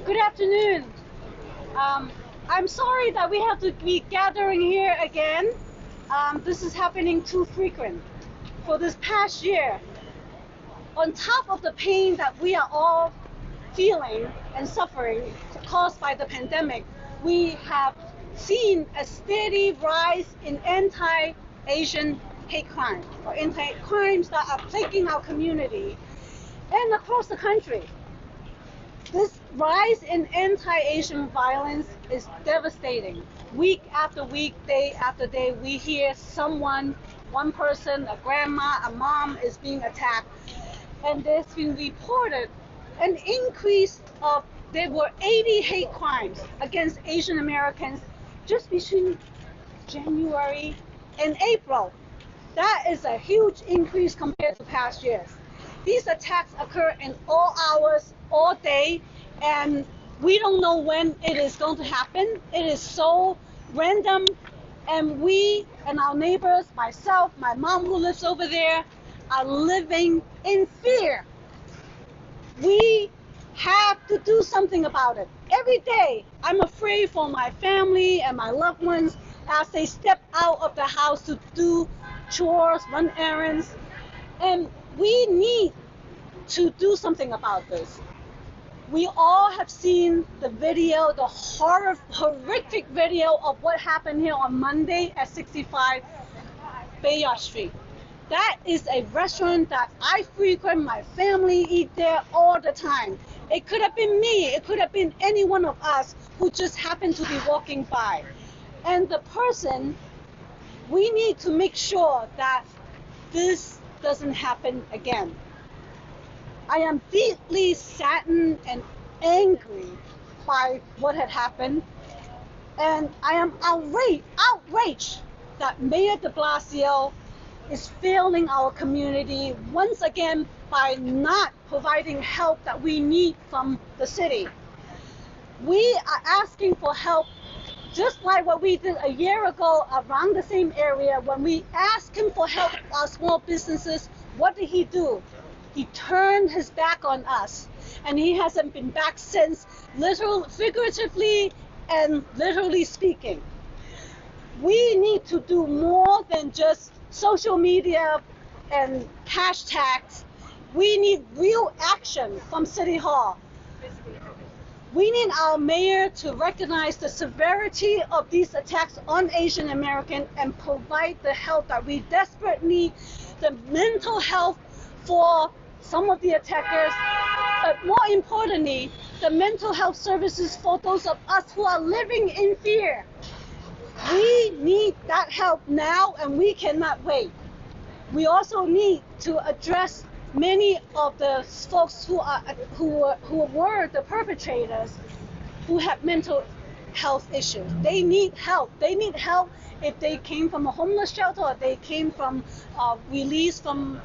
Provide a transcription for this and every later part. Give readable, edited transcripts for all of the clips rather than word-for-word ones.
Good afternoon. I'm sorry that we have to be gathering here again. This is happening too frequent. For this past year, on top of the pain that we are all feeling and suffering caused by the pandemic, we have seen a steady rise in anti-Asian hate crime, or anti-crimes that are plaguing our community and across the country. This rise in anti-Asian violence is devastating. Week after week, day after day, we hear someone, one person, a grandma, a mom is being attacked. And there's been reported an increase of, there were 80 hate crimes against Asian Americans just between January and April. That is a huge increase compared to past years. These attacks occur in all hours, all day, and we don't know when it is going to happen. It is so random, and we and our neighbors, myself, my mom who lives over there, are living in fear. We have to do something about it. Every day, I'm afraid for my family and my loved ones as they step out of the house to do chores, run errands, and we need to do something about this. We all have seen the video, the horrific video of what happened here on Monday at 65 Bayard Street. That is a restaurant that I frequent, my family eat there all the time. It could have been me, it could have been any one of us who just happened to be walking by. And the person, we need to make sure that this doesn't happen again. I am deeply saddened and angry by what had happened, and I am outraged that Mayor de Blasio is failing our community once again by not providing help that we need from the city. We are asking for help just like what we did a year ago around the same area when we asked him for help with our small businesses. What did he do? He turned his back on us, and he hasn't been back since, figuratively and literally speaking. We need to do more than just social media and hashtags. We need real action from City Hall. We need our mayor to recognize the severity of these attacks on Asian Americans and provide the help that we desperately need, the mental health for some of the attackers, but more importantly, the mental health services for those of us who are living in fear. We need that help now, and we cannot wait. We also need to address many of the folks who were the perpetrators who have mental health issues. They need help. They need help if they came from a homeless shelter or they came from release from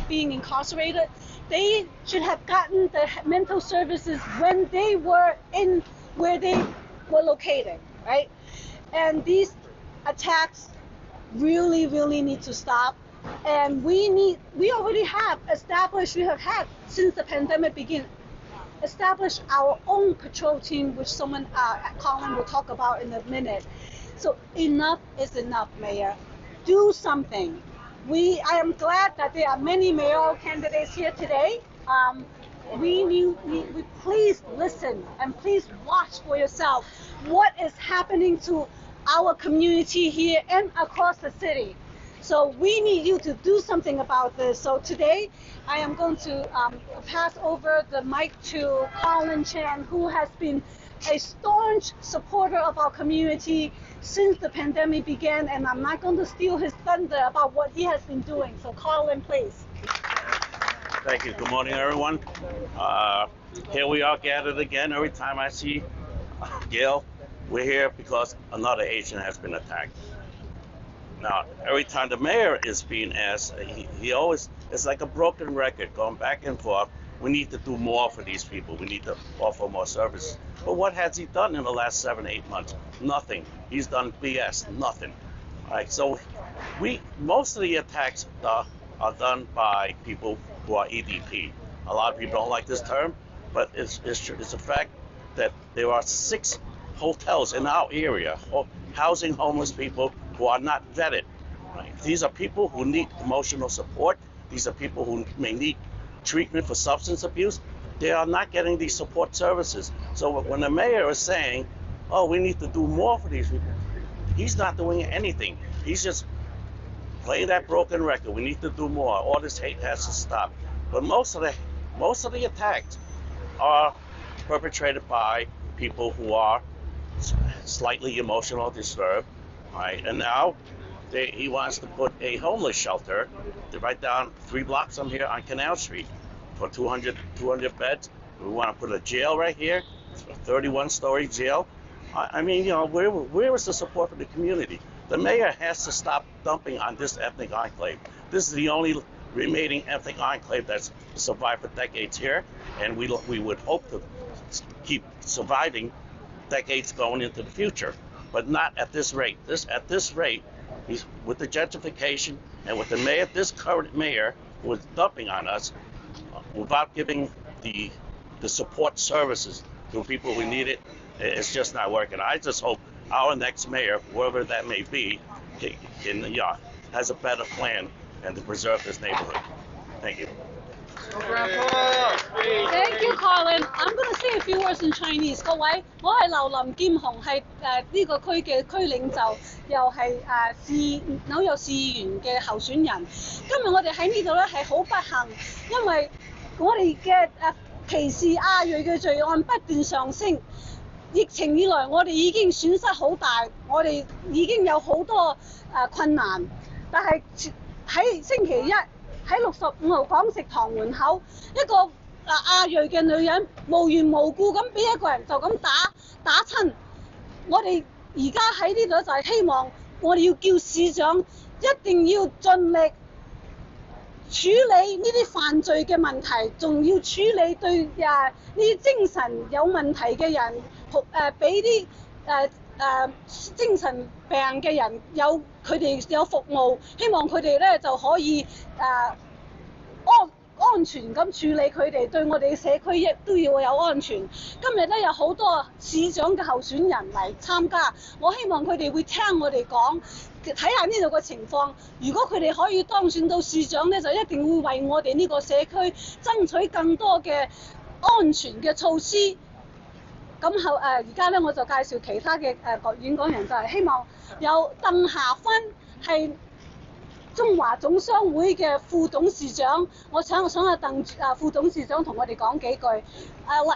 being incarcerated. They should have gotten the mental services when they were in where they were located, right? And these attacks really, really need to stop. And we have had since the pandemic began, established our own patrol team, which Colin will talk about in a minute. So enough is enough, Mayor. Do something. I am glad that there are many mayoral candidates here today. We please listen and please watch for yourself what is happening to our community here and across the city. So we need you to do something about this. So today I am going to pass over the mic to Colin Chan, who has been a staunch supporter of our community since the pandemic began, and I'm not going to steal his thunder about what he has been doing. So Colin, please. Thank you. Good morning, everyone. Here we are gathered again. Every time I see Gayle, we're here because another Asian has been attacked. Now, every time the mayor is being asked, he always, it's like a broken record going back and forth. We need to do more for these people. We need to offer more service. But what has he done in the last 7-8 months? Nothing. He's done BS, nothing. All right, so most of the attacks are done by people who are EDP. A lot of people don't like this term, but it's a fact that there are 6 hotels in our area housing homeless people who are not vetted. Right? These are people who need emotional support. These are people who may need treatment for substance abuse. They are not getting these support services. So when the mayor is saying, oh, we need to do more for these people, he's not doing anything. He's just playing that broken record. We need to do more. All this hate has to stop. But most of the attacks are perpetrated by people who are slightly emotional disturbed, right? And now he wants to put a homeless shelter right down 3 blocks from here on Canal Street for 200 beds. We want to put a jail right here, a 31-story jail. I mean, you know, where is the support for the community? The mayor has to stop dumping on this ethnic enclave. This is the only remaining ethnic enclave that's survived for decades here, and we would hope to keep surviving decades going into the future, but not at this rate. At this rate, with the gentrification and with the mayor, this current mayor who is dumping on us without giving the support services to people who need it. It's just not working. I just hope our next mayor, whoever that may be, has a better plan and to preserve this neighborhood. Thank you. Thank you, Colin. I'm going to say a few words in Chinese. 各位，我係劉林劍雄，係呢個區嘅區領袖，又係紐約市議員嘅候選人。今日我哋喺呢度咧係好不幸，因為我哋嘅歧視亞裔嘅罪案不斷上升。疫情以來，我哋已經損失好大，我哋已經有好多困難，但係喺星期一。喺65號港食堂門口，一個亞裔嘅女人無緣無故咁俾一個人就咁打親。我哋而家喺呢度就係希望我哋要叫市長一定要盡力處理呢啲犯罪嘅問題，仲要處理對呢啲精神有問題嘅人，俾啲精神病嘅人佢哋有服務，希望佢哋咧就可以安全咁處理佢哋，對我哋嘅社區亦都要有安全。今日咧有好多市長嘅候選人嚟參加，我希望佢哋會聽我哋講，睇下呢度嘅情況。如果佢哋可以當選到市長咧，就一定會為我哋呢個社區爭取更多嘅安全嘅措施。咁而家咧我就介紹其他嘅演講人，就係希望有鄧霞芬係中華總商會嘅副董事長，我想阿副董事長同我哋講幾句。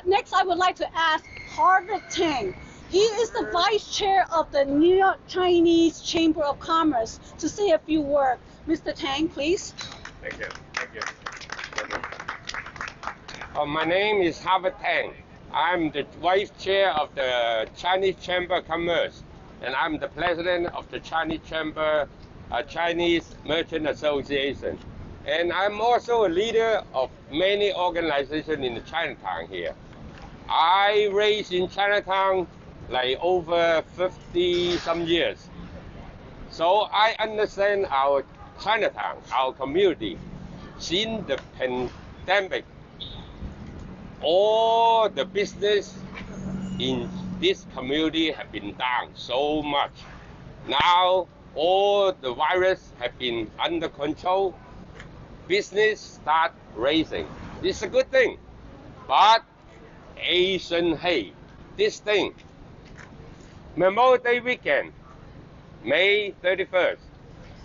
Next, I would like to ask Harvard Tang. He is the vice chair of the New York Chinese Chamber of Commerce to say a few words. Mr. Tang, please. Thank you. My name is Harvard Tang. I'm the vice chair of the Chinese Chamber of Commerce, and I'm the president of the Chinese Chamber, Chinese Merchant Association. And I'm also a leader of many organizations in the Chinatown here. I raised in Chinatown like over 50 some years. So I understand our Chinatown, our community. Since the pandemic, all the business in this community have been down so much. Now all the virus have been under control. Business start raising. It's a good thing. But Asian hate, this thing. Memorial Day weekend, May 31st,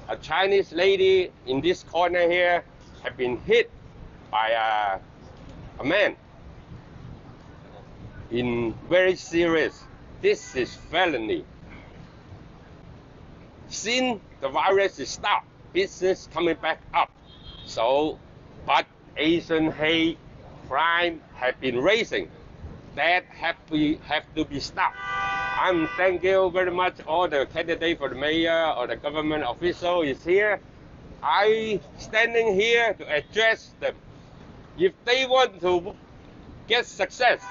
a Chinese lady in this corner here have been hit by a man. In very serious. This is felony. Since the virus is stopped, business coming back up. So, but Asian hate crime have been raising. That have to be stopped. I'm thank you very much. All the candidates for the mayor or the government official is here. I standing here to address them. If they want to get success,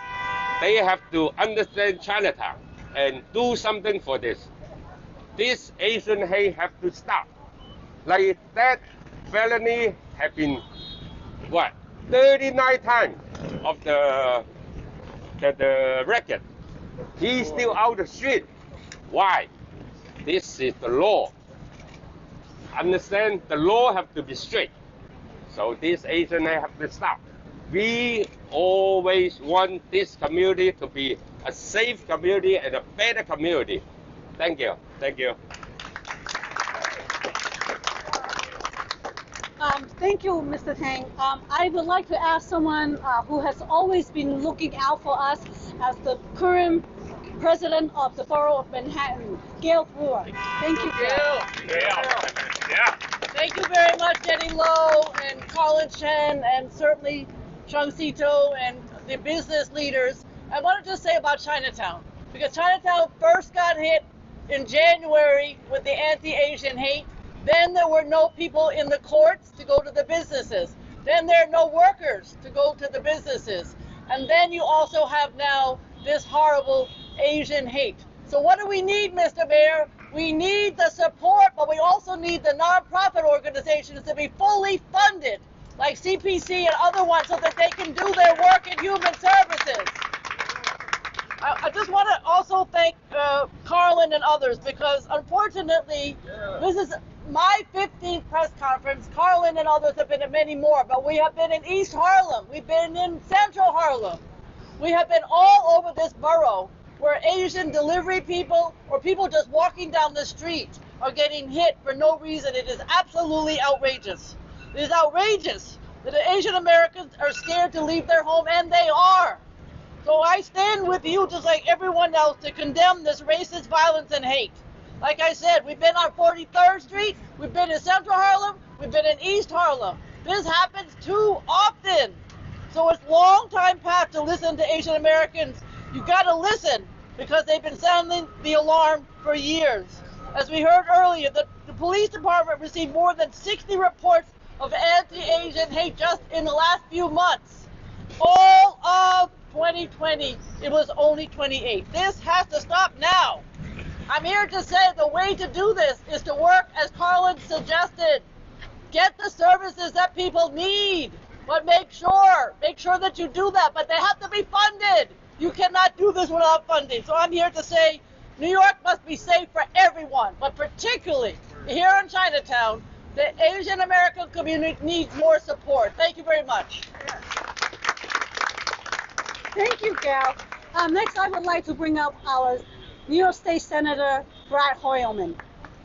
they have to understand Chinatown and do something for this. This Asian hate have to stop. Like that felony have been, 39 times of the the record. He's still out the street. Why? This is the law. Understand? The law have to be strict. So this Asian have to stop. We always want this community to be a safe community and a better community. Thank you. Thank you. Thank you, Mr. Tang. I would like to ask someone who has always been looking out for us as the current president of the Borough of Manhattan, Gayle Brewer. Thank you, Gayle. Yeah. Thank you very much, Jenny Lowe and Colin Chen and certainly Chung Sito and the business leaders. I wanted to say about Chinatown, because Chinatown first got hit in January with the anti-Asian hate. Then there were no people in the courts to go to the businesses. Then there are no workers to go to the businesses. And then you also have now this horrible Asian hate. So what do we need, Mr. Mayor? We need the support, but we also need the nonprofit organizations to be fully funded, like CPC and other ones, so that they can do their work in human services. I just want to also thank Carlin and others, because unfortunately, this is my 15th press conference. Carlin and others have been at many more, but we have been in East Harlem. We've been in Central Harlem. We have been all over this borough where Asian delivery people or people just walking down the street are getting hit for no reason. It is absolutely outrageous. It is outrageous that the Asian Americans are scared to leave their home, and they are. So I stand with you, just like everyone else, to condemn this racist violence and hate. Like I said, we've been on 43rd Street, we've been in Central Harlem, we've been in East Harlem. This happens too often. So it's long time past to listen to Asian Americans. You gotta listen, because they've been sounding the alarm for years. As we heard earlier, the police department received more than 60 reports of anti-Asian hate just in the last few months. All of 2020, it was only 28. This has to stop now. I'm here to say the way to do this is to work as Carlin suggested. Get the services that people need, but make sure that you do that, but they have to be funded. You cannot do this without funding. So I'm here to say New York must be safe for everyone, but particularly here in Chinatown, the Asian American community needs more support. Thank you very much. Thank you, Gayle. Next, I would like to bring up our New York State Senator Brad Hoylman.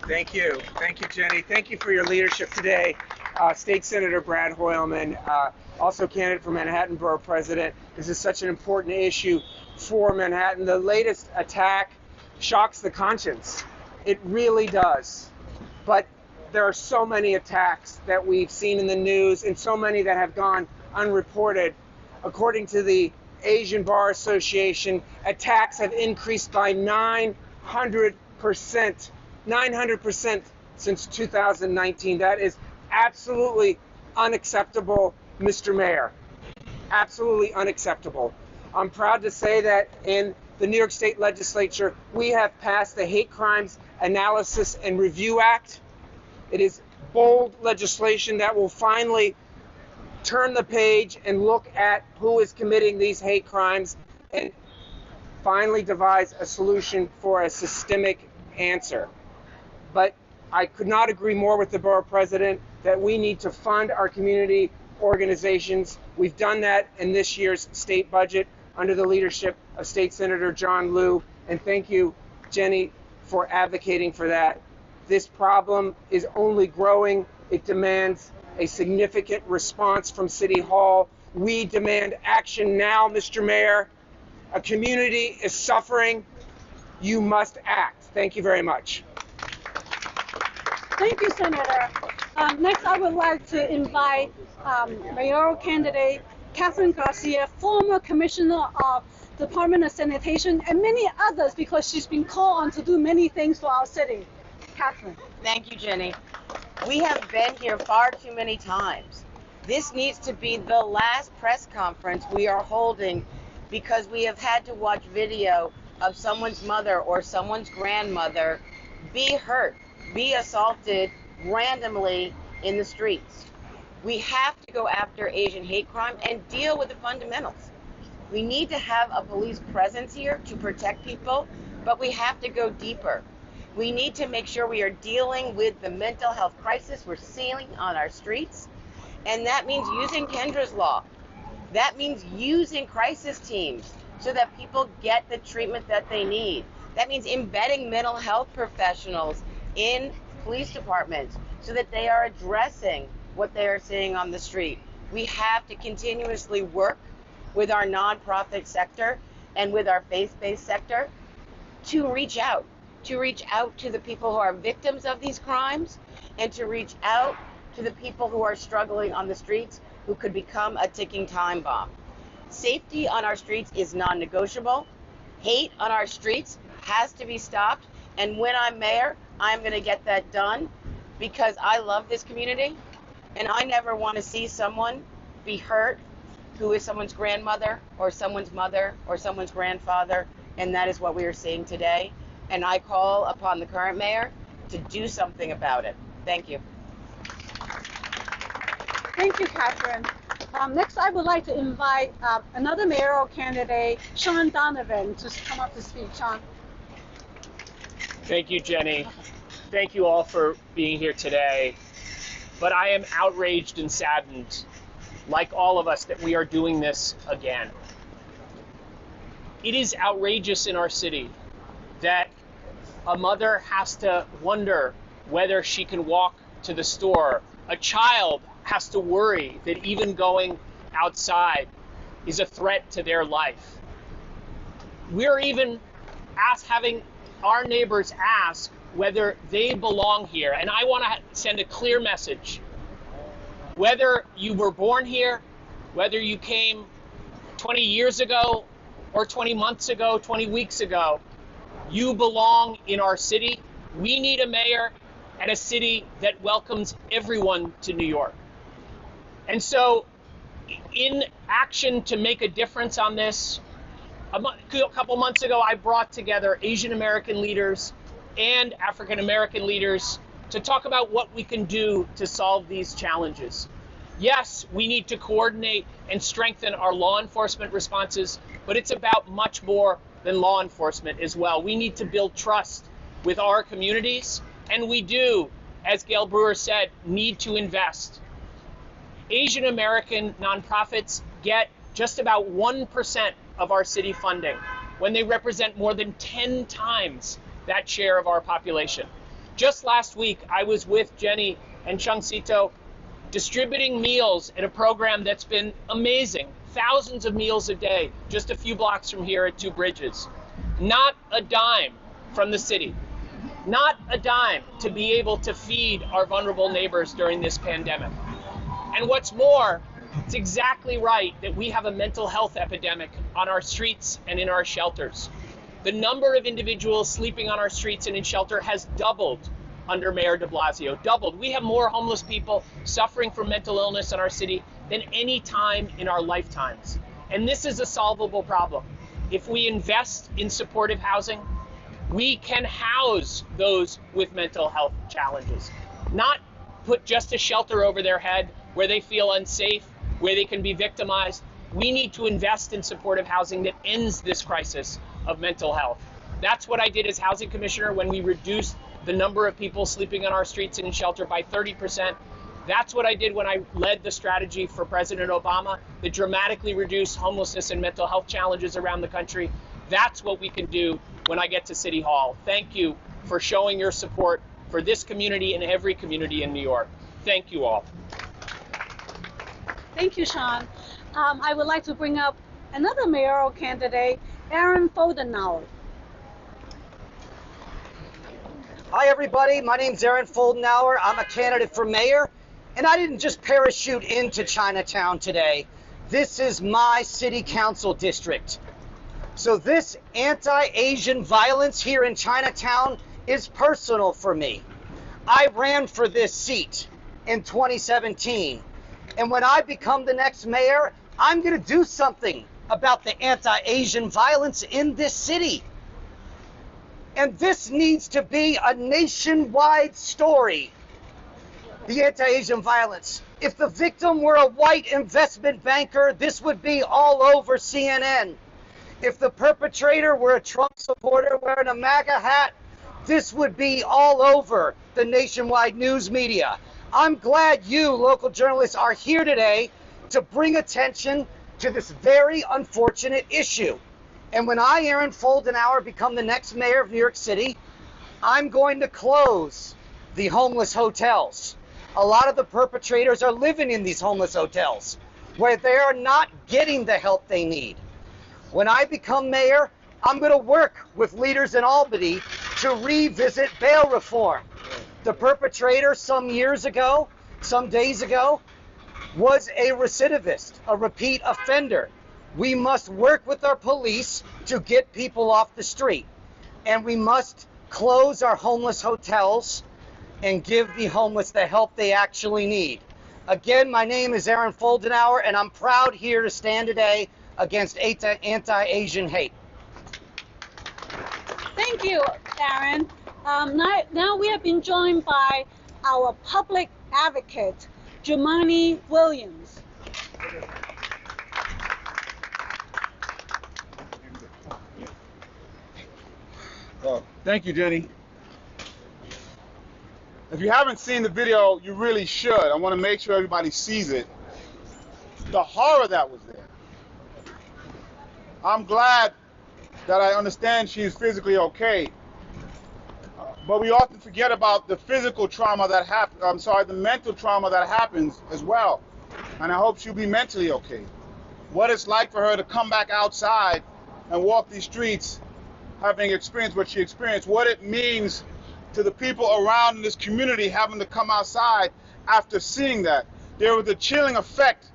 Thank you. Thank you, Jenny. Thank you for your leadership today. State Senator Brad Hoylman, also candidate for Manhattan Borough President. This is such an important issue for Manhattan. The latest attack shocks the conscience. It really does. But there are so many attacks that we've seen in the news and so many that have gone unreported. According to the Asian Bar Association, attacks have increased by 900% since 2019. That is absolutely unacceptable, Mr. Mayor. Absolutely unacceptable. I'm proud to say that in the New York State Legislature, we have passed the Hate Crimes Analysis and Review Act. It is bold legislation that will finally turn the page and look at who is committing these hate crimes and finally devise a solution for a systemic answer. But I could not agree more with the borough president that we need to fund our community organizations. We've done that in this year's state budget under the leadership of State Senator John Liu, and thank you, Jenny, for advocating for that. This problem is only growing. It demands a significant response from City Hall. We demand action now, Mr. Mayor. A community is suffering. You must act. Thank you very much. Thank you, Senator. Next, I would like to invite mayoral candidate Kathryn Garcia, former commissioner of Department of Sanitation, and many others, because she's been called on to do many things for our city. Kathryn. Thank you, Jenny. We have been here far too many times. This needs to be the last press conference we are holding, because we have had to watch video of someone's mother or someone's grandmother be hurt, be assaulted randomly in the streets. We have to go after Asian hate crime and deal with the fundamentals. We need to have a police presence here to protect people, but we have to go deeper. We need to make sure we are dealing with the mental health crisis we're seeing on our streets. And that means using Kendra's law. That means using crisis teams so that people get the treatment that they need. That means embedding mental health professionals in police departments so that they are addressing what they are seeing on the street. We have to continuously work with our nonprofit sector and with our faith-based sector to reach out to the people who are victims of these crimes and to reach out to the people who are struggling on the streets who could become a ticking time bomb. Safety on our streets is non-negotiable. Hate on our streets has to be stopped. And when I'm mayor, I'm going to get that done because I love this community and I never want to see someone be hurt who is someone's grandmother or someone's mother or someone's grandfather, and that is what we are seeing today. And I call upon the current mayor to do something about it. Thank you. Thank you, Kathryn. Next, I would like to invite another mayoral candidate, Shaun Donovan, to come up to speak. Shaun. Thank you, Jenny. Thank you all for being here today. But I am outraged and saddened, like all of us, that we are doing this again. It is outrageous in our city that a mother has to wonder whether she can walk to the store. A child has to worry that even going outside is a threat to their life. We're even having our neighbors ask whether they belong here. And I want to send a clear message. Whether you were born here, whether you came 20 years ago or 20 months ago, 20 weeks ago, you belong in our city. We need a mayor and a city that welcomes everyone to New York. And so in action to make a difference on this, a couple months ago, I brought together Asian American leaders and African American leaders to talk about what we can do to solve these challenges. Yes, we need to coordinate and strengthen our law enforcement responses, but it's about much more than law enforcement as well. We need to build trust with our communities, and we do, as Gayle Brewer said, need to invest. Asian American nonprofits get just about 1% of our city funding when they represent more than 10 times that share of our population. Just last week, I was with Jenny and Chungcito distributing meals at a program that's been amazing. Thousands of meals a day, just a few blocks from here at Two Bridges. Not a dime from the city. Not a dime to be able to feed our vulnerable neighbors during this pandemic. And what's more, it's exactly right that we have a mental health epidemic on our streets and in our shelters. The number of individuals sleeping on our streets and in shelter has doubled under Mayor de Blasio, doubled. We have more homeless people suffering from mental illness in our city than any time in our lifetimes. And this is a solvable problem. If we invest in supportive housing, we can house those with mental health challenges. Not put just a shelter over their head where they feel unsafe, where they can be victimized. We need to invest in supportive housing that ends this crisis of mental health. That's what I did as housing commissioner when we reduced the number of people sleeping on our streets and in shelter by 30%. That's what I did when I led the strategy for President Obama that dramatically reduced homelessness and mental health challenges around the country. That's what we can do when I get to City Hall. Thank you for showing your support for this community and every community in New York. Thank you all. Thank you, Shaun. I would like to bring up another mayoral candidate, Aaron Foldenauer. Hi, everybody. My name's Aaron Foldenauer. I'm a candidate for mayor, and I didn't just parachute into Chinatown today. This is my city council district. So this anti-Asian violence here in Chinatown is personal for me. I ran for this seat in 2017. And when I become the next mayor, I'm going to do something about the anti-Asian violence in this city. And this needs to be a nationwide story. the anti-Asian violence. If the victim were a white investment banker, this would be all over CNN. If the perpetrator were a Trump supporter wearing a MAGA hat, this would be all over the nationwide news media. I'm glad you, local journalists, are here today to bring attention to this very unfortunate issue. And when I, Aaron Foldenauer, become the next mayor of New York City, I'm going to close the homeless hotels. A lot of the perpetrators are living in these homeless hotels where they are not getting the help they need. When I become mayor, I'm going to work with leaders in Albany to revisit bail reform. The perpetrator some days ago, was a recidivist, a repeat offender. We must work with our police to get people off the street. And we must close our homeless hotels and give the homeless the help they actually need. Again, my name is Aaron Foldenauer, and I'm proud here to stand today against anti-Asian hate. Thank you, Aaron. Now we have been joined by our public advocate, Jumaane Williams. Thank you, Jenny. If you haven't seen the video, you really should. I want to make sure everybody sees it. The horror that was there. I'm glad that I understand she's physically okay. But we often forget about the physical trauma that happens, the mental trauma that happens as well. And I hope she'll be mentally okay. What it's like for her to come back outside and walk these streets, having experienced what she experienced, what it means to the people around in this community having to come outside after seeing that. There was a chilling effect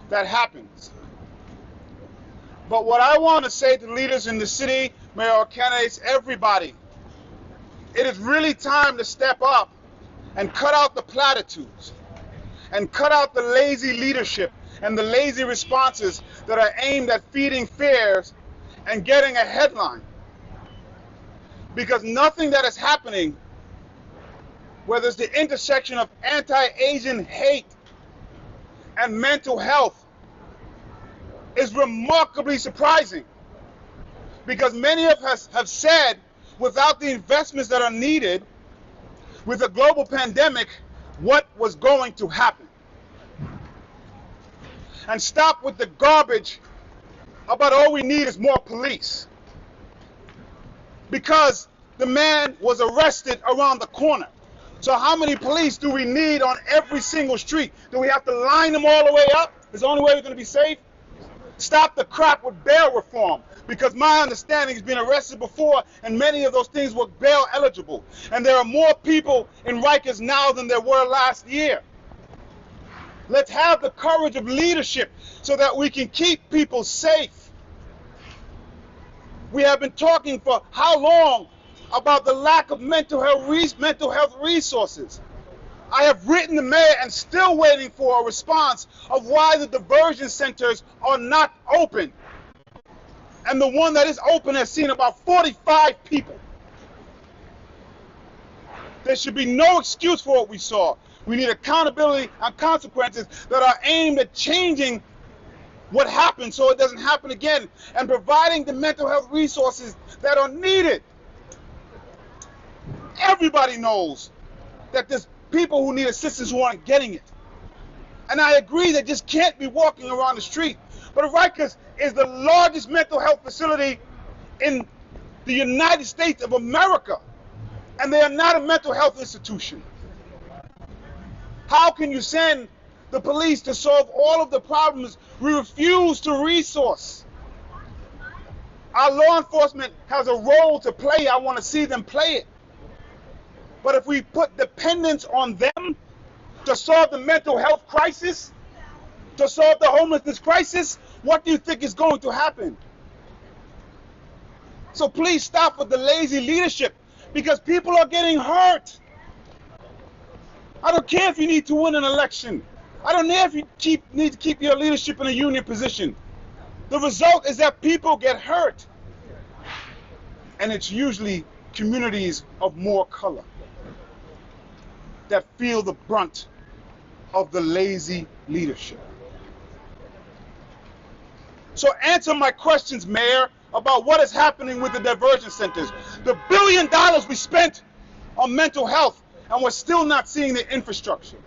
that happens. But what I want to say to leaders in the city, mayoral candidates, everybody, it is really time to step up and cut out the platitudes and cut out the lazy leadership and the lazy responses that are aimed at feeding fears and getting a headline. Because nothing that is happening, whether it's the intersection of anti-Asian hate and mental health, is remarkably surprising. Because many of us have said, without the investments that are needed with a global pandemic, what was going to happen. And stop with the garbage about all we need is more police. Because the man was arrested around the corner. So how many police do we need on every single street? Do we have to line them all the way up? Is the only way we're going to be safe? Stop the crap with bail reform. Because my understanding, he's been arrested before, and many of those things were bail eligible. And there are more people in Rikers now than there were last year. Let's have the courage of leadership so that we can keep people safe. We have been talking for how long about the lack of mental health resources. I have written the mayor and still waiting for a response of why the diversion centers are not open. And the one that is open has seen about 45 people. There should be no excuse for what we saw. We need accountability and consequences that are aimed at changing what happened so it doesn't happen again, and providing the mental health resources that are needed. Everybody knows that there's people who need assistance who aren't getting it. And I agree they just can't be walking around the street. But Rikers is the largest mental health facility in the United States of America. And they are not a mental health institution. How can you send the police to solve all of the problems we refuse to resource? Our law enforcement has a role to play. I want to see them play it. But if we put dependence on them to solve the mental health crisis, to solve the homelessness crisis, what do you think is going to happen? So please stop with the lazy leadership, because people are getting hurt. I don't care if you need to win an election. I don't care if you need to keep your leadership in a union position. The result is that people get hurt. And it's usually communities of more color that feel the brunt of the lazy leadership. So answer my questions, Mayor, about what is happening with the diversion centers. The $1 billion we spent on mental health, and we're still not seeing the infrastructure.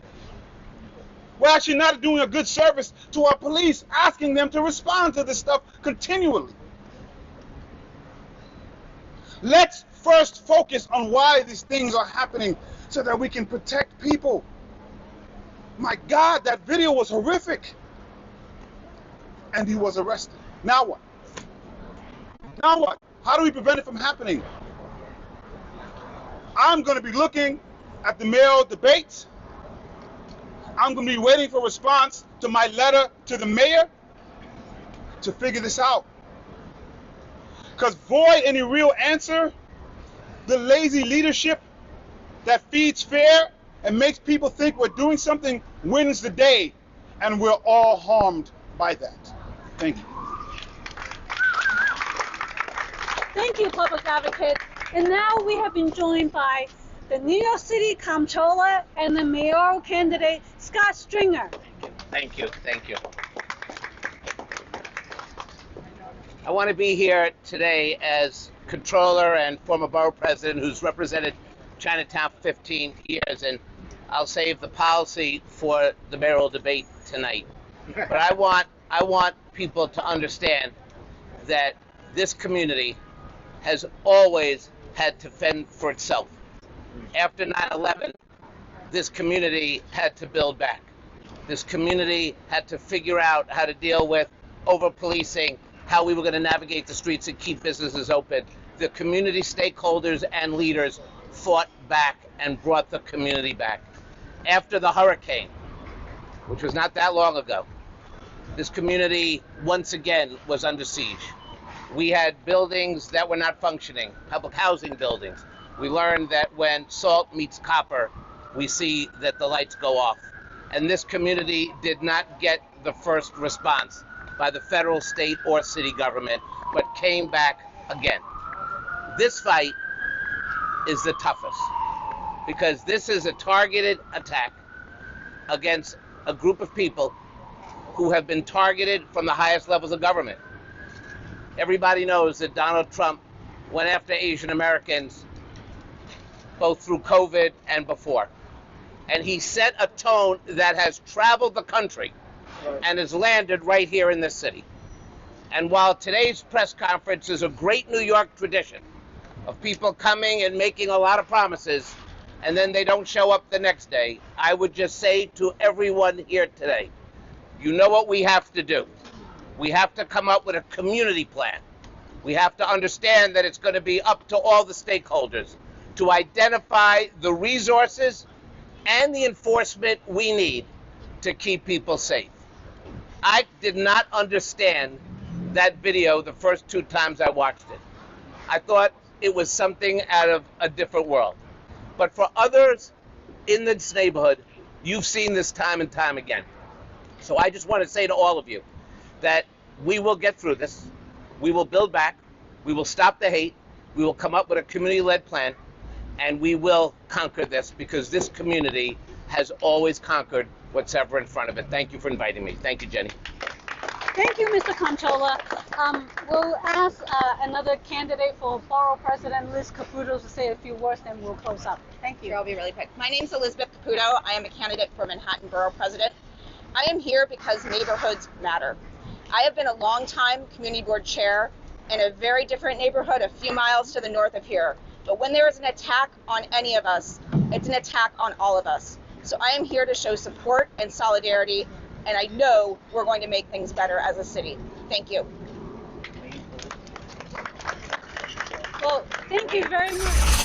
We're actually not doing a good service to our police, asking them to respond to this stuff continually. Let's first focus on why these things are happening so that we can protect people. My God, that video was horrific. And he was arrested. Now what? Now what? How do we prevent it from happening? I'm going to be looking at the mayoral debates. I'm going to be waiting for a response to my letter to the mayor to figure this out. Because void any real answer, the lazy leadership that feeds fear and makes people think we're doing something wins the day, and we're all harmed by that. Thank you. Thank you, Public Advocate. And now we have been joined by the New York City Comptroller and the mayoral candidate, Scott Stringer. Thank you. Thank you. I want to be here today as Comptroller and former Borough President who's represented Chinatown for 15 years, and I'll save the policy for the mayoral debate tonight. But I want people to understand that this community has always had to fend for itself. After 9/11, this community had to build back. This community had to figure out how to deal with over-policing, how we were going to navigate the streets and keep businesses open. The community stakeholders and leaders fought back and brought the community back. After the hurricane, which was not that long ago, this community once again was under siege. We had buildings that were not functioning, public housing buildings. We learned that when salt meets copper, we see that the lights go off. And this community did not get the first response by the federal, state, or city government, but came back again. This fight is the toughest because this is a targeted attack against a group of people who have been targeted from the highest levels of government. Everybody knows that Donald Trump went after Asian Americans both through COVID and before. And he set a tone that has traveled the country and has landed right here in this city. And while today's press conference is a great New York tradition of people coming and making a lot of promises and then they don't show up the next day, I would just say to everyone here today, you know what we have to do. We have to come up with a community plan. We have to understand that it's going to be up to all the stakeholders to identify the resources and the enforcement we need to keep people safe. I did not understand that video the first 2 times I watched it. I thought it was something out of a different world. But for others in this neighborhood, you've seen this time and time again. So I just want to say to all of you that we will get through this. We will build back. We will stop the hate. We will come up with a community-led plan, and we will conquer this because this community has always conquered what's ever in front of it. Thank you for inviting me. Thank you, Jenny. Thank you, Mr. Comptroller. We'll ask another candidate for Borough President, Liz Caputo, to say a few words, then we'll close up. Thank you. I'll be really quick. My name's Elizabeth Caputo. I am a candidate for Manhattan Borough President. I am here because neighborhoods matter. I have been a long-time community board chair in a very different neighborhood a few miles to the north of here. But when there is an attack on any of us, it's an attack on all of us. So I am here to show support and solidarity, and I know we're going to make things better as a city. Thank you. Well, thank you very much.